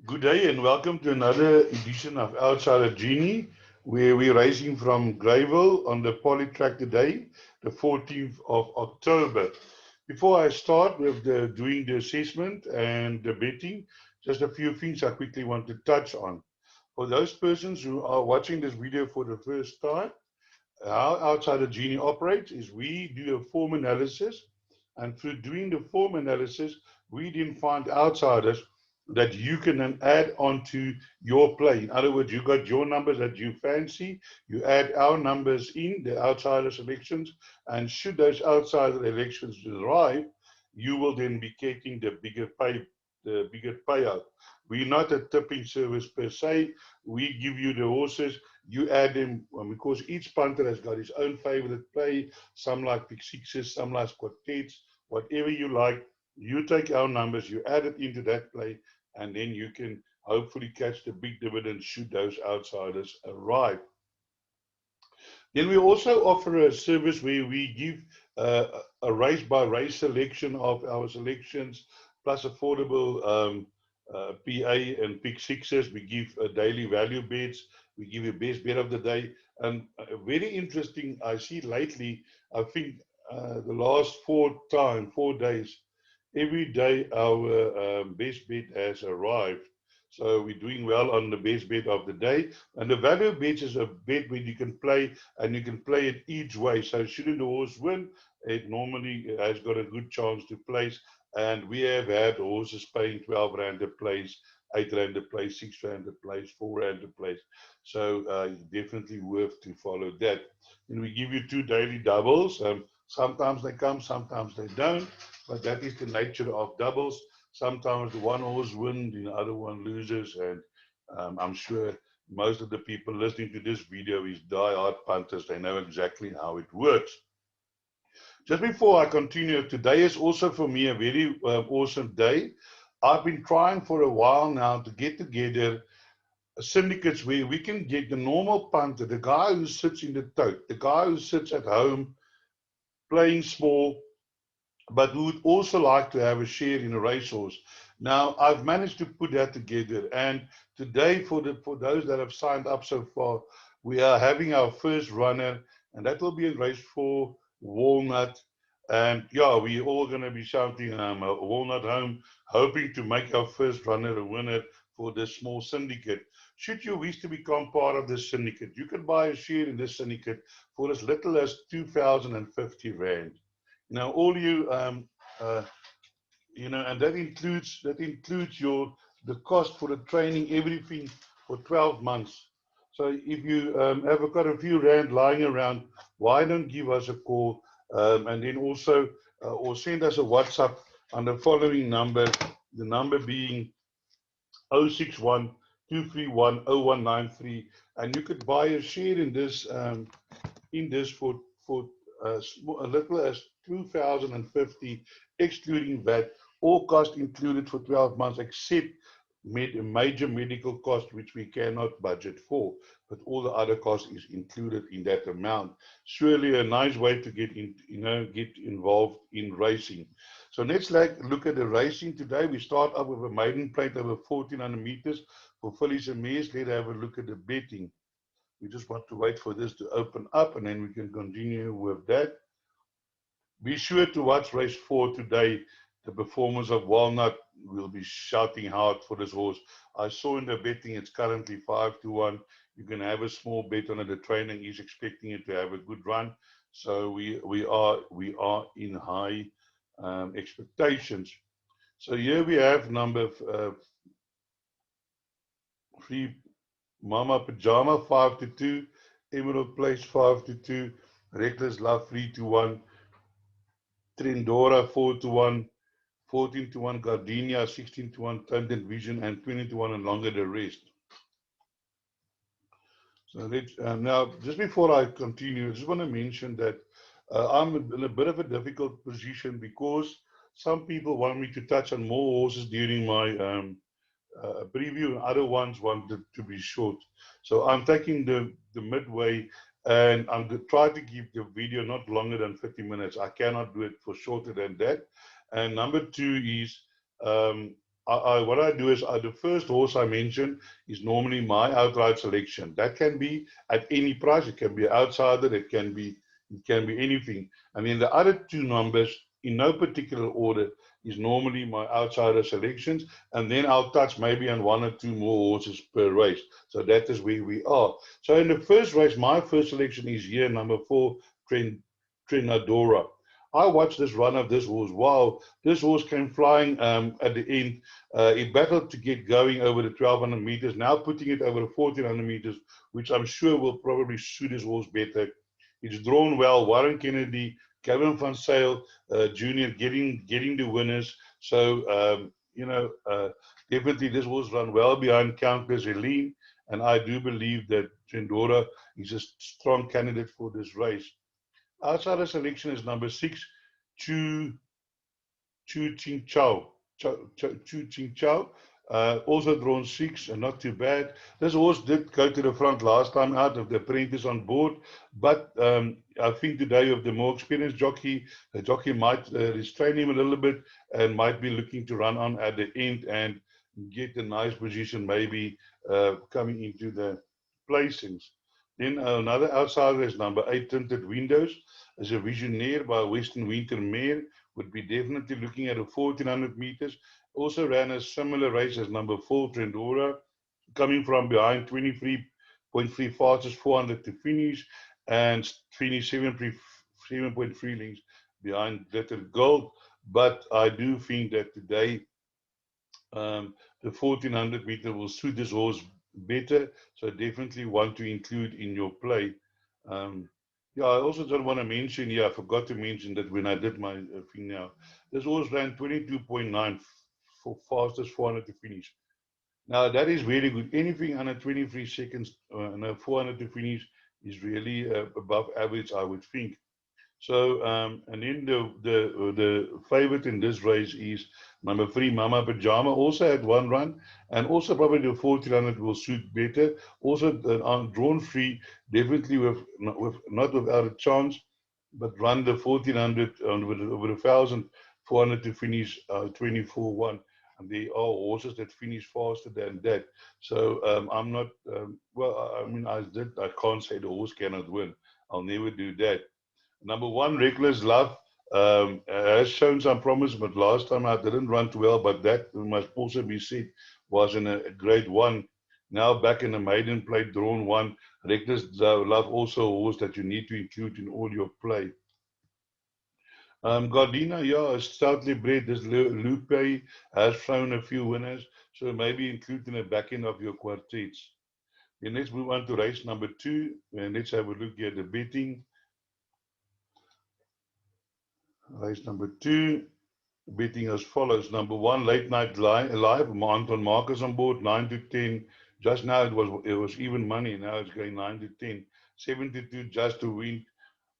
Good day and welcome to another edition of Outside of Genie, where we're racing from Greyville on the polytrack today, the 14th of October. Before I start with doing the assessment and the betting, just a few things I quickly want to touch on. For those persons who are watching this video for the first time, how Outside of Genie operates is we do a form analysis, and through doing the form analysis, we then find outsiders that you can then add onto your play. In other words, you got your numbers that you fancy, you add our numbers in the outsider selections, and should those outsider elections arrive, you will then be getting the bigger payout. We're not a tipping service per se. We give you the horses, you add them, because each punter has got his own favorite play. Some like pick sixes, some like quartets, whatever you like. You take our numbers, you add it into that play, and then you can hopefully catch the big dividends should those outsiders arrive. Then we also offer a service where we give a race by race selection of our selections, plus affordable PA and pick sixes. We give daily value bets. We give you best bet of the day. And very interesting, I see lately, I think the last 4 days, every day our best bet has arrived. So we're doing well on the best bet of the day. And the value bet is a bet where you can play, and you can play it each way. So shouldn't the horse win, it normally has got a good chance to place. And we have had horses paying 12 rand a place, 8 rand a place, 6 rand a place, 4 rand a place. So definitely worth to follow that. And we give you 2 daily doubles. Sometimes they come, sometimes they don't. But that is the nature of doubles. Sometimes the one horse wins, the other one loses, and I'm sure most of the people listening to this video is die-hard punters. They know exactly how it works. Just before I continue, today is also for me a very awesome day. I've been trying for a while now to get together syndicates where we can get the normal punter, the guy who sits in the tote, the guy who sits at home playing small, but who would also like to have a share in a racehorse. Now, I've managed to put that together, and today, for those that have signed up so far, we are having our first runner, and that will be in race 4, Walnut. And yeah, we're all going to be shouting Walnut home, hoping to make our first runner a winner for this small syndicate. Should you wish to become part of this syndicate, you can buy a share in this syndicate for as little as 2,050 Rand. Now, all you, and that includes your the cost for the training, everything for 12 months. So if you have got a few rand lying around, why don't give us a call, and then also or send us a WhatsApp on the following number, the number being 061 231 0193, and you could buy a share in this for a little as 2,050, excluding VAT, all costs included for 12 months, except major medical costs, which we cannot budget for, but all the other costs is included in that amount. Surely a nice way to get involved in racing. So let's look at the racing today. We start up with a maiden plate over 1,400 meters for fillies and mares. Let's have a look at the betting. We just want to wait for this to open up, and then we can continue with that. Be sure to watch race 4 today. The performance of Walnut will be shouting hard for this horse. I saw in the betting it's currently 5-1. You can have a small bet on it. The trainer is expecting it to have a good run. So we are in high expectations. So here we have number 3, Mama Pajama 5-2, Emerald Place 5-2, Reckless Love 3-1, Trindora 4-1, 14-1 Gardenia, 16-1 Tundent Vision, and 20-1 and longer the rest. So let's now, just before I continue, I just want to mention that I'm in a bit of a difficult position because some people want me to touch on more horses during my preview, and other ones wanted to be short. So I'm taking the midway, and I'm going to try to keep the video not longer than 50 minutes. I cannot do it for shorter than that. And number 2 is what I do is the first horse I mention is normally my outright selection. That can be at any price. It can be an outsider. It can be anything. And then the other two numbers, in no particular order, is normally my outsider selections. And then I'll touch maybe on one or two more horses per race. So that is where we are. So in the first race, my first selection is here, number 4, Trenadora. I watched this run of this horse. Wow, this horse came flying at the end. It battled to get going over the 1200 meters, now putting it over the 1400 meters, which I'm sure will probably suit his horse better. It's drawn well. Warren Kennedy, Kevin Van Sale Jr. getting the winners. So, definitely this horse run well behind Countess Helene. And I do believe that Trendora is a strong candidate for this race. Outside the selection is number 6, Chu Ching Chow. Chu Ching Chow. Also drawn 6 and not too bad. This horse did go to the front last time out of the apprentice on board, but I think today with the more experienced jockey, the jockey might restrain him a little bit and might be looking to run on at the end and get a nice position, maybe coming into the placings. Then another outsider is number 8, Tinted Windows. As a Visionaire by Western Winter Mare, would be definitely looking at a 1400 meters. Also ran a similar race as number 4, Trendora, coming from behind 23.3 fastest 400 to finish, and finished 7.3 lengths behind Glitter Gold. But I do think that today the 1400 meter will suit this horse better. So definitely want to include in your play. Um, yeah, I also don't want to mention, I forgot to mention that when I did my thing now, this horse ran 22.9 for fastest 400 to finish. Now that is very good. Anything under 23 seconds and a 400 to finish is really above average, I would think. So, and then the favorite in this race is number 3, Mama Pajama. Also had one run, and also probably the 1400 will suit better. Also, on drawn free, definitely not without a chance, but run the 1400 with over 1,400 to finish 24-1. And there are horses that finish faster than that. So I'm not, well, I mean, I can't say the horse cannot win. I'll never do that. Number 1, Reckless Love, has shown some promise, but last time I didn't run too well, but that must also be said was in a grade 1. Now back in the maiden plate, drawn 1. Reckless Love also a horse that you need to include in all your play. Gardena, yeah, is stoutly bred. This Lupe has shown a few winners, so maybe include in the back end of your quartets. Then let's move on to race number 2, and let's have a look at the betting. Race number 2, betting as follows. Number 1, Late Night Live, Anton Marcus on board, 9 to 10. Just now it was even money. Now it's going 9 to 10. 7 to 2, Just to Win.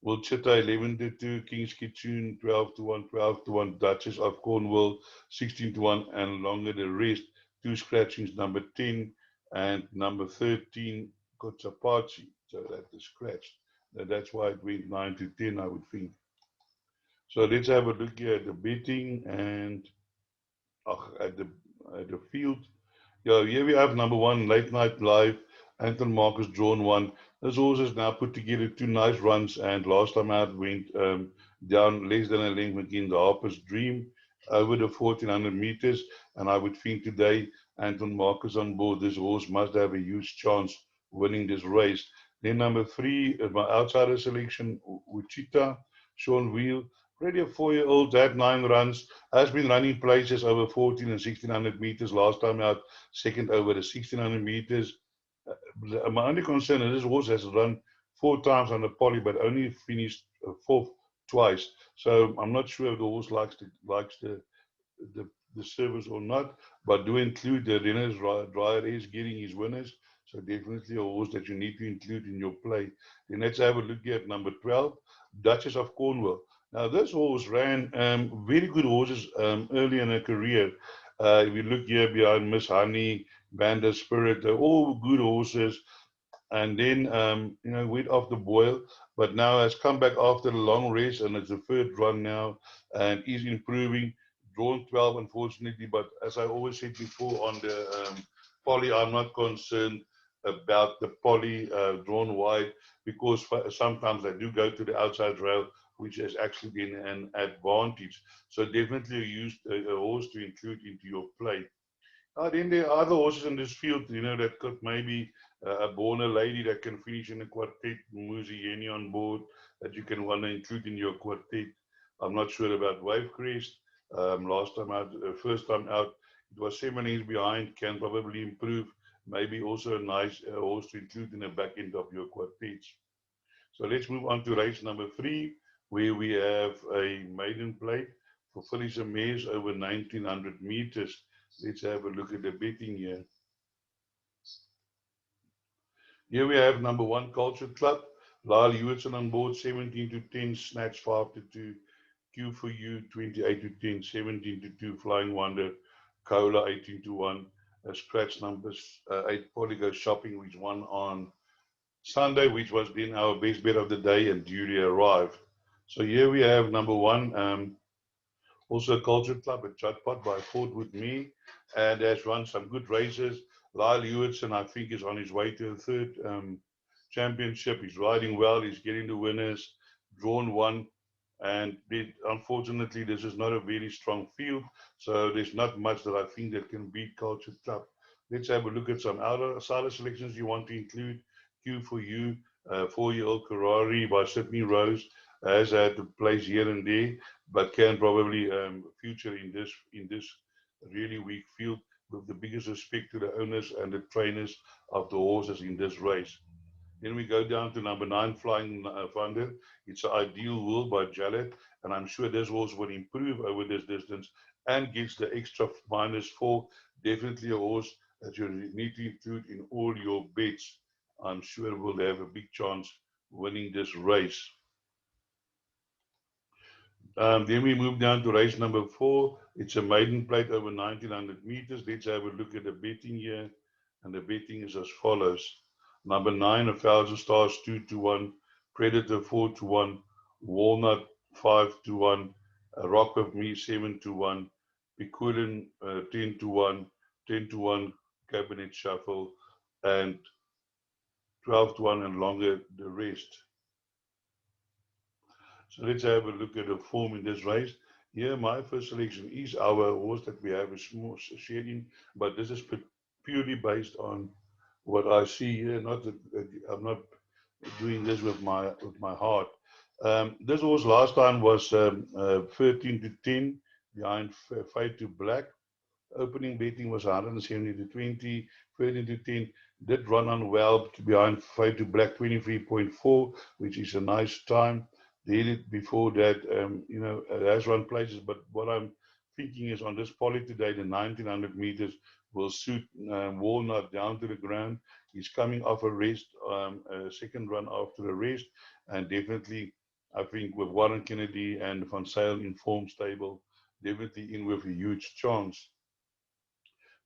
Wilchetta, 11 to 2. King's Kitchen, 12 to 1. 12 to 1. Duchess of Cornwall, 16 to 1. And longer the rest. 2 scratchings, number 10 and number 13, Kotsapachi. So that is scratched. That's why it went 9 to 10, I would think. So let's have a look here at the betting and at the field. Yeah, here we have number 1, Late Night Live, Anton Marcus drawn 1. This horse has now put together 2 nice runs, and last time out went down less than a length against the Harper's Dream over the 1400 meters. And I would think today, Anton Marcus on board, this horse must have a huge chance winning this race. Then number 3, my outsider selection, Wichita, Sean Wheel. Already a 4-year-old, had 9 runs, has been running places over 14 and 1600 meters. Last time out, second over the 1600 meters. My only concern is this horse has run 4 times on the poly, but only finished 4th twice. So I'm not sure if the horse likes the service or not, but do include the Renner's Dryer is getting his winners. So definitely a horse that you need to include in your play. Then let's have a look at number 12, Duchess of Cornwall. Now this horse ran very good horses early in her career. If you look here behind Miss Honey, Bandar Spirit, they're all good horses. And then, went off the boil, but now has come back after a long race, and it's the third run now, and is improving. drawn 12, unfortunately, but as I always said before on the poly, I'm not concerned about the poly drawn wide because sometimes I do go to the outside rail, which has actually been an advantage. So definitely use a horse to include into your play. Then there are other horses in this field, that could maybe a born lady that can finish in a quartet, GENIE on board, that you can want to include in your quartet. I'm not sure about Wavecrest. Last time out, first time out, it was 7 years behind, can probably improve. Maybe also a nice horse to include in the back end of your quartets. So let's move on to race number 3, where we have a maiden plate for fillies and mares over 1900 meters. Let's have a look at the betting here. Here we have number 1 Culture Club. Lyle Hewitson on board, 17 to 10, Snatch 5 to 2, Q for You 28 to 10, 17 to 2, Flying Wonder, Cola 18 to 1, scratch numbers 8 Polygo Shopping, which won on Sunday, which was then our best bet of the day and duly arrived. So here we have number 1, also Culture Club at Chatpot by Fort with Me, and has run some good races. Lyle Hewitson, I think, is on his way to the third championship. He's riding well. He's getting the winners. Drawn 1. And unfortunately, this is not a very strong field, so there's not much that I think that can beat Culture Club. Let's have a look at some outsider selections you want to include. Q for You, 4-year-old Ferrari by Sydney Rose, has had to place here and there, but can probably feature in this really weak field, with the biggest respect to the owners and the trainers of the horses in this race. Then we go down to number 9, Flying Thunder. It's an Ideal World by Jaled, and I'm sure this horse will improve over this distance and gets the extra -4. Definitely a horse that you need to include in all your bets. I'm sure will have a big chance winning this race. Then we move down to race number 4. It's a maiden plate over 1900 meters. Let's have a look at the betting here. And the betting is as follows. Number 9, 1,000 Stars 2 to 1. Predator 4 to 1. Walnut 5 to 1. Rock with Me 7 to 1. Piculin 10 to 1. 10 to 1 Cabinet Shuffle. And 12 to 1 and longer the rest. So let's have a look at the form in this race. Here, my first selection is our horse that we have a small share in, but this is purely based on what I see here. I'm not doing this with my heart. This horse last time was 13 to 10 behind Fade to Black. Opening betting was 170 to 20, 13 to 10. Did run on well behind Fade to Black 23.4, which is a nice time. Did it before that, it has run places, but what I'm thinking is on this poly today, the 1900 meters will suit Walnut down to the ground. He's coming off a rest, a second run after a rest, and definitely, I think with Warren Kennedy and Van Sale in form stable, definitely in with a huge chance.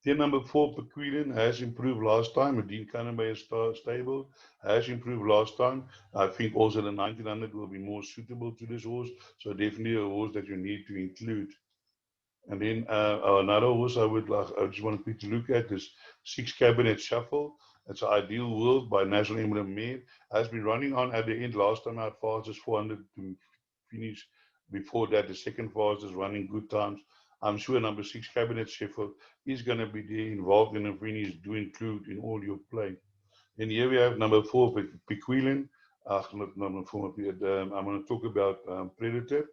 Then number 4, Pequilin, has improved last time. Dean Canterbury is stable, has improved last time. I think also the 1900 will be more suitable to this horse. So definitely a horse that you need to include. And then another horse I just want to quickly look at is 6 Cabinet Shuffle. It's an Ideal World by National Emblem Mare. Has been running on at the end last time out fastest 400 to finish. Before that, the second fastest running good times. I'm sure number 6 Cabinet Shuffle is going to be there involved in the finish. Do include in all your play. And here we have number 4, Pequilin. Number 4, I'm going to talk about Predator.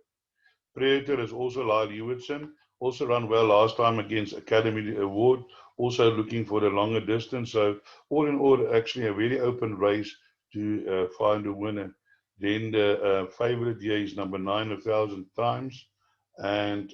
Predator is also Lyle Hewitson. Also run well last time against Academy Award. Also looking for the longer distance. So all in all, actually a very open race to find a winner. Then the favorite here is number 9, 1,000 times. And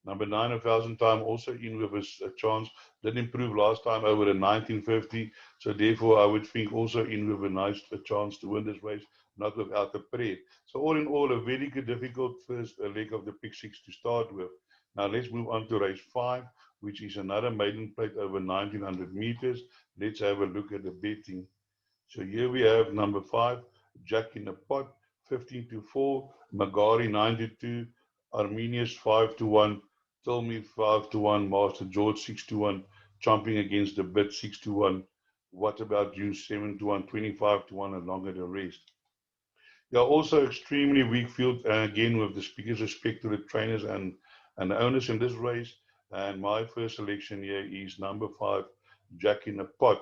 number 9, 1,000 times also in with a chance. Did improve last time over the 1950. So therefore, I would think also in with a chance to win this race, not without the prayer. So all in all, a very good, difficult first leg of the pick 6 to start with. Now let's move on to race 5, which is another maiden plate over 1900 meters. Let's have a look at the betting. So here we have number 5, Jack in the Pot, 15 to 4, Magari 9 to 2, Arminius 5-1, Tilmy 5-1, Master George 6-1, chomping against the bit 6-1. What about you? 7-1, 25-1, and longer the rest. They are also extremely weak field, and again, with the biggest respect to the trainers and the owners in this race. And my first selection here is number 5, Jack in the Pot.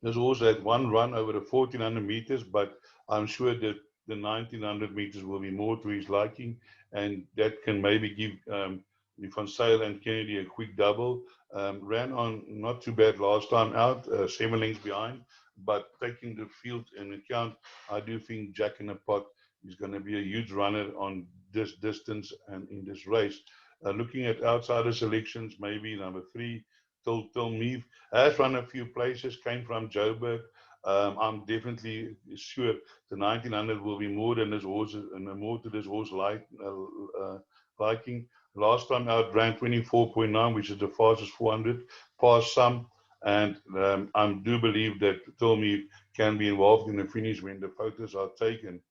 This horse had one run over the 1400 meters, but I'm sure that the 1900 meters will be more to his liking, and that can maybe give Van Sale and Kennedy a quick double. Ran on not too bad last time out, 7 lengths behind, but taking the field in account, I do think Jack in the Pot is going to be a huge runner on this distance and in this race. Looking at outsider selections, maybe number 3, Till Meave has run a few places, came from Joburg. I'm definitely sure the 1900 will be more than this horse and more to this horse liking. Last time out ran 24.9, which is the fastest 400 past some. And I do believe that Tilmy can be involved in the finish when the photos are taken.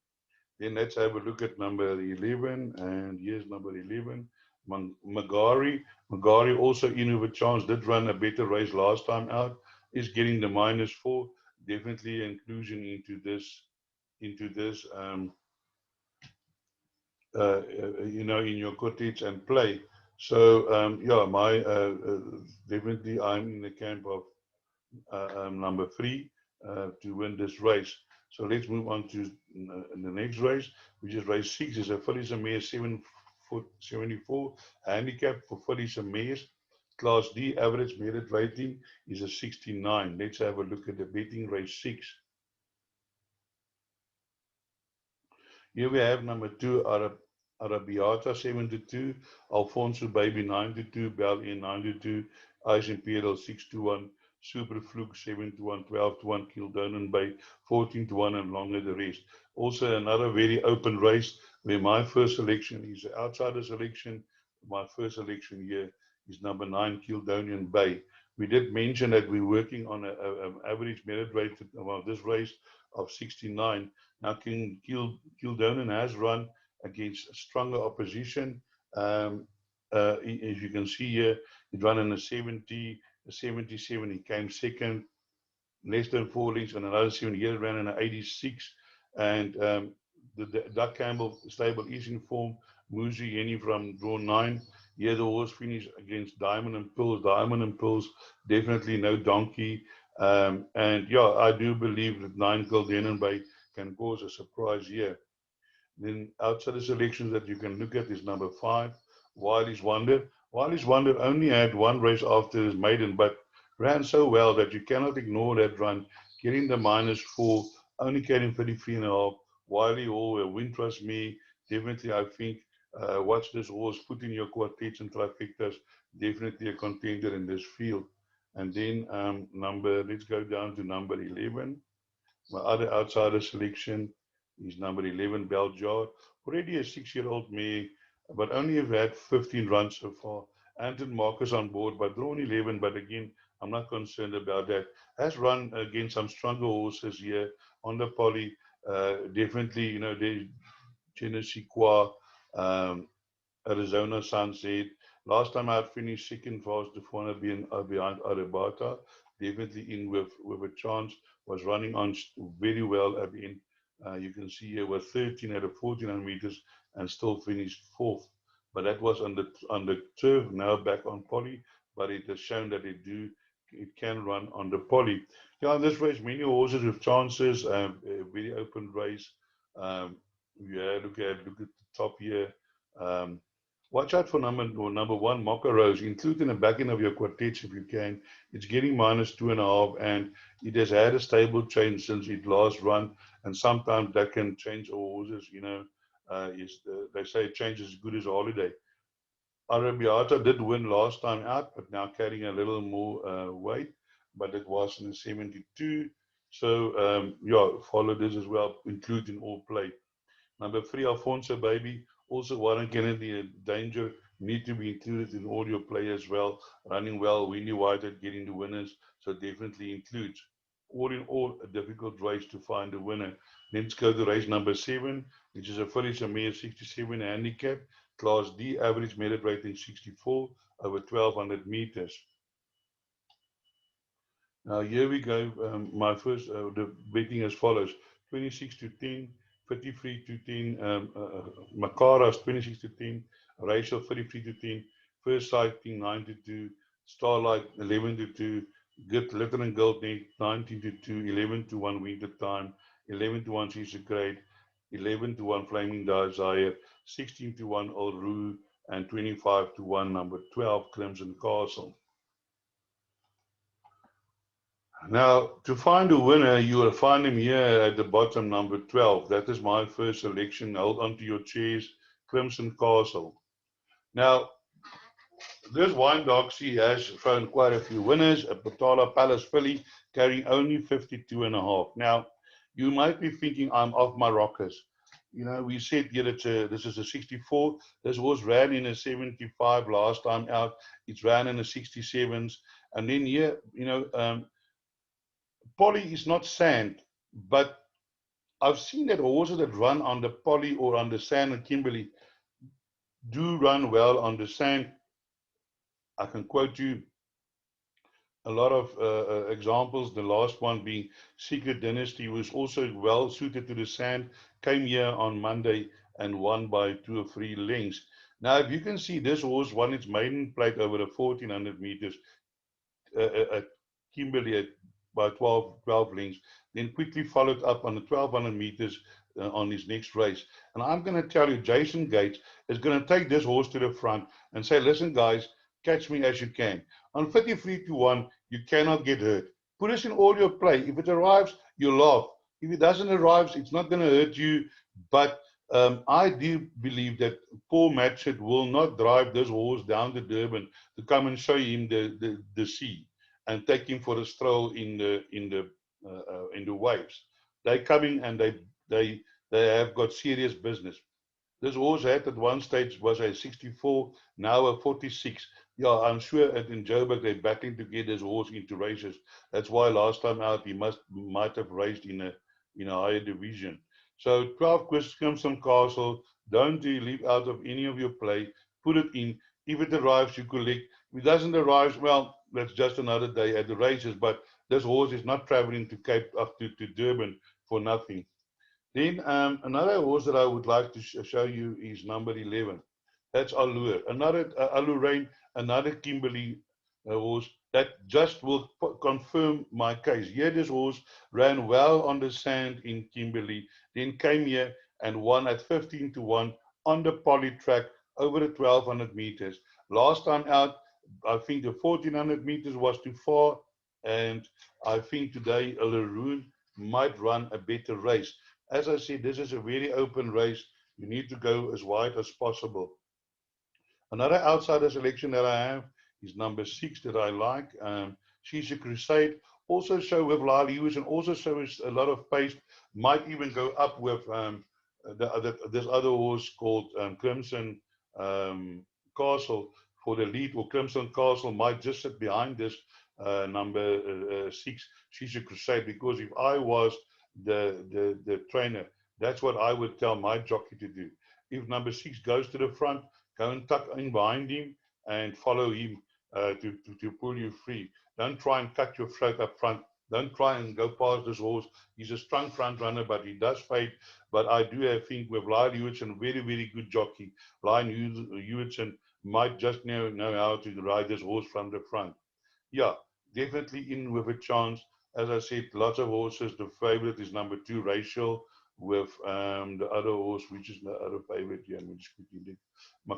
Then let's have a look at number 11. And here's number 11, Magari. Magari also in with a chance, did run a better race last time out, is getting the -4. Definitely inclusion into this in your cottage and play. So yeah, my definitely I'm in the camp of number 3 to win this race. So let's move on to the next race, which is race 6. Is a fillies and mares 7 foot 74 handicap for fillies and mares. Class D average merit rating is a 69. Let's have a look at the betting race 6. Here we have number 2, Arabiata 7-2, Alfonso Baby 9-2, Bell in 9-2, Ice Imperial 6-1, Super Fluke 7-1, 12-1, Kildonan Bay 14-1, and longer the rest. Also another very open race where my first selection is an outsider selection. My first selection here is number 9, Kildonian Bay. We did mention that we're working on an average merit rate of this race of 69. Now, Kildonan has run against stronger opposition. As you can see here, he ran in a 70, a 77. He came second, less than 4 lengths, and another 7 years ran in an 86. And the Doug Campbell stable is in form. Muzi Yeni from draw 9. Here the horse finished against Diamond and Pills. Diamond and Pills, definitely no donkey. And yeah, I do believe that 9 Kildonan Bay can cause a surprise here. Then outside the selections that you can look at is number 5, Wiley's Wonder. Wiley's Wonder only had one race after his maiden, but ran so well that you cannot ignore that run, getting the -4, only carrying 33.5. Wiley Hall, a win, trust me. Definitely, I think, watch this horse, put in your quartets and trifectas, definitely a contender in this field. And then let's go down to number 11. My other outsider selection is number 11, Beljar. Already a 6-year-old mare, but only have had 15 runs so far. Anton Marcus on board, but drawn 11. But again, I'm not concerned about that. Has run against some stronger horses here on the poly. Definitely, the Genesee Qua, Arizona Sunset. Last time I had finished second fast to Fauna being behind Arabata. Definitely in with a chance. Was running on very well at the end. You can see here was 13 at a 1400 meters and still finished 4th. But that was on the turf, now back on poly. But it has shown that it can run on the poly. Yeah, in this race, many horses with chances. A very open race. Yeah, look at the top here. Um, Watch out for number 1, Mocha Rose. Include in the back end of your quartets if you can. It's getting -2.5, and it has had a stable change since it last run. And sometimes that can change horses. They say change is as good as a holiday. Arabiata did win last time out, but now carrying a little more weight. But it was in the 72. So yeah, follow this as well. Include in all play. Number 3, Alfonso Baby. Also, Warren Kennedy and Danger need to be included in all your play as well. Running well, Winnie White at getting the winners. So definitely includes. All in all, a difficult race to find a winner. Let's go to race number 7, which is a fillies a mare 67 handicap, Class D, average merit rating 64 over 1200 meters. Now here we go. My first the betting as follows: 26 to 10, 53 to 10. Makara's 26 to 10, Rachel 33 to 10, First Sighting 9 to 2, Starlight 11 to 2, Good Litter and Gold Neck 19 to 2, 11 to 1 Winter Time, 11 to 1 She's a Great, 11 to 1 Flaming Desire, 16 to 1 Old Roo, and 25 to 1 number 12 Crimson Castle. Now, to find a winner, you will find him here at the bottom, number 12. That is my first selection. Hold on to your chairs, Crimson Castle. Now, this wine doxy has thrown quite a few winners. A Patala Palace filly carrying only 52.5. Now, you might be thinking I'm off my rockers. You know, we said here this is a 64. This horse ran in a 75 last time out. It's ran in a 67s. And then here, you know, poly is not sand, but I've seen that horses that run on the poly or on the sand and Kimberley do run well on the sand. I can quote you a lot of examples. The last one being Secret Dynasty, was also well suited to the sand, came here on Monday and won by 2 or 3 lengths. Now, if you can see, this horse won its maiden plate over the 1400 meters at Kimberley by 12 lengths, then quickly followed up on the 1200 meters on his next race. And I'm going to tell you, Jason Gates is going to take this horse to the front and say, listen, guys, catch me as you can. On 53 to 1, you cannot get hurt. Put us in all your play. If it arrives, you laugh. If it doesn't arrive, it's not going to hurt you. But I do believe that Paul Matchett will not drive this horse down to Durban to come and show him the sea and take him for a stroll in the waves. They're coming and they have got serious business. This horse at one stage was a 64, now a 46. Yeah, I'm sure in Joburg they're battling to get this horse into races. That's why last time out he might have raced in a higher division. So 12 Crimson Castle, don't leave out of any of your play. Put it in. If it arrives, you collect. If it doesn't arrive, well, that's just another day at the races. But this horse is not traveling to Cape up to Durban for nothing. Then another horse that I would like to show you is number 11. That's Allure. Another Allure, another Kimberley horse that just will confirm my case. Here this horse ran well on the sand in Kimberley, then came here and won at 15 to 1 on the poly track over the 1200 meters. Last time out, I think the 1400 meters was too far, and I think today Allure might run a better race. As I said, this is a very open race. You need to go as wide as possible. Another outsider selection that I have is number 6 that I like. She's a Crusade. Also show with Lyle Lewis and also shows a lot of pace. Might even go up with this other horse called Crimson Castle for the lead, or Crimson Castle might just sit behind this number 6. She's a Crusade, because if I was the trainer, that's what I would tell my jockey to do. If number 6 goes to the front, go and tuck in behind him and follow him to pull you free. Don't try and cut your throat up front. Don't try and go past this horse. He's a strong front runner, but he does fade. But I do think with Lion Hewitson, very, very good jockey. Lion Hewitson might just know how to ride this horse from the front. Yeah, definitely in with a chance. As I said, lots of horses. The favorite is number 2, Rachel, with the other horse, which is the other favorite here. Let me just quickly look.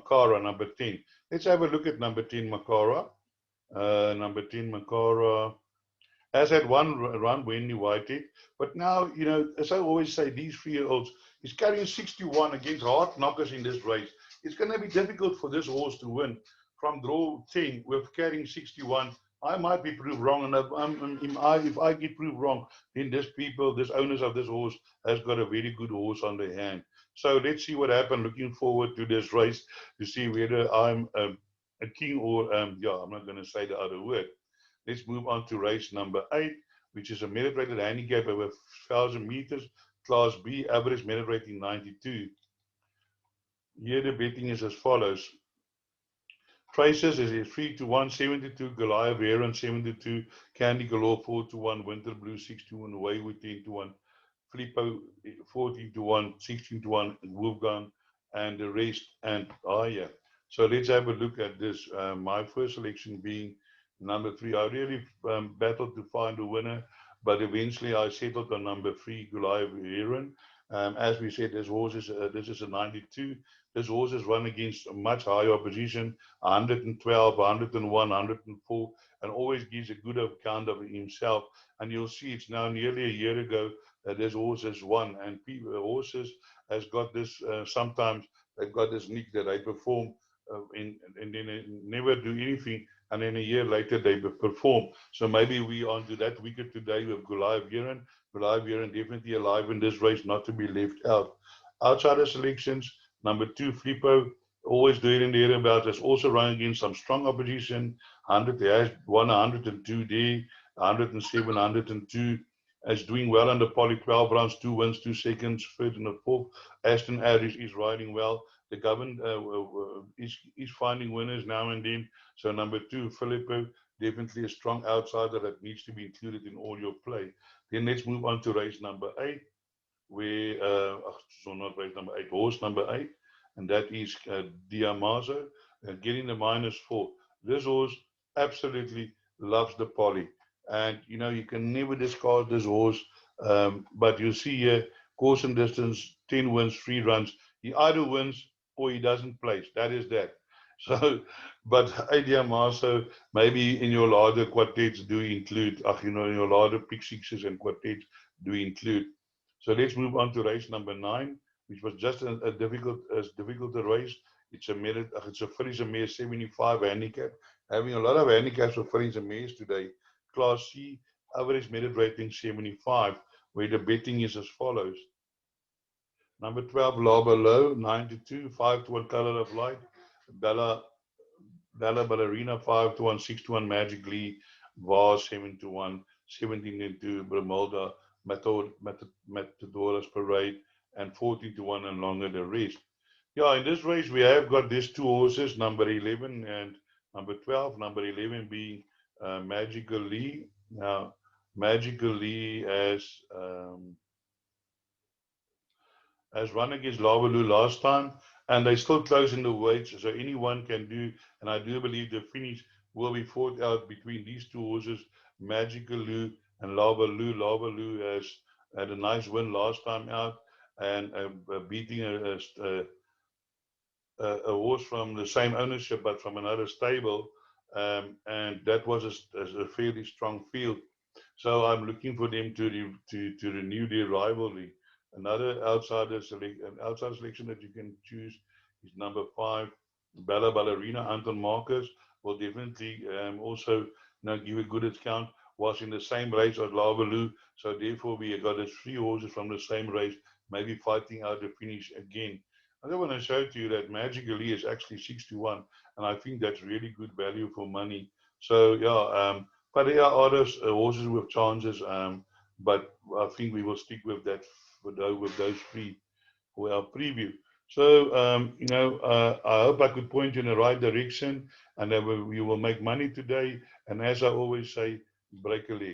Makara, number 10. Let's have a look at number 10, Makara. Number 10, Makara has had one run when he whited, but now, as I always say, these 3-year-olds, he's carrying 61 against hard knockers in this race. It's going to be difficult for this horse to win from draw 10 with carrying 61. I might be proved wrong, and if I get proved wrong, then this owners of this horse has got a very good horse on their hand. So let's see what happens. Looking forward to this race to see whether I'm a king or, I'm not going to say the other word. Let's move on to race number 8, which is a merit rated handicap over 1,000 meters, Class B, average merit rating 92. Here the betting is as follows. Traces is a 3-1, 72, Goliath Heron 72, Candy Galore 4-1, Winter Blue 6-1, Wayward 10-1, Flippo 14-1, 16-1, Wolfgang, and the rest. And yeah. So let's have a look at this. My first selection being number 3. I really battled to find a winner, but eventually I settled on number 3, Goliath Heron. As we said, this is a 92. This horse has run against much higher opposition, 112, 101, 104, and always gives a good account of himself. And you'll see it's now nearly a year ago that this horse has won. And horses has got this, sometimes they've got this nick that they perform and then they never do anything. And then a year later they perform. So maybe we are onto that wicket today with Goliath Heron. Goliath Heron definitely alive in this race, not to be left out. Outsider selections, number 2, Flippo, always doing in the thereabouts, has also run against some strong opposition. 100, he has won 102 there, 107, 102. Is doing well under Poly, 12 rounds, 2 wins, 2 seconds, third and the fourth. Aston Aries is riding well. The government is finding winners now and then. So number 2, Filippo, definitely a strong outsider that needs to be included in all your play. Then let's move on to race number 8, where, so not race number 8, horse number 8, and that is Diamazo, getting the -4. This horse absolutely loves the Poly. And, you know, you can never discard this horse. But you see here, course and distance, 10 wins, 3 runs. He either wins or he doesn't place. That is that. So, but Diamazo, maybe in your larger quartets do include, in your larger pick sixes and quartets do include. So let's move on to race number 9, which was just a difficult a race. It's a fillies and mares 75 handicap. Having a lot of handicaps for fillies and mares today. Class C, average merit rating 75, where the betting is as follows. Number 12, Lava Low, 92, 5-1 Color of Light. Bella Ballerina, 5-1, 6-1 Magic Lee, Vars 7-1, 17-2 Bramolda, Matadoras Parade, and 14-1 and longer the rest. Yeah, in this race we have got these 2 horses, number 11 and number 12. Number 11 being Magical Lee. Now, Magical Lee has run against Lavalu last time, and they still close in the weights, so anyone can do. And I do believe the finish will be fought out between these 2 horses, Magical Lou and Lavalu. Lavalu has had a nice win last time out, and beating a horse from the same ownership but from another stable, and that was a fairly strong field. So I'm looking for them to renew their rivalry. Another outsider selection that you can choose is number 5, Bella Ballerina. Anton Marcus will definitely also give a good account. Was in the same race as Lavalu, so therefore we got 3 horses from the same race, maybe fighting out the finish again. I don't want to show to you that Magically is actually 6-1, and I think that's really good value for money. So yeah, but there are other horses with chances, but I think we will stick with that with those 3 for our preview. So I hope I could point you in the right direction, and that we will make money today. And as I always say, break a leg.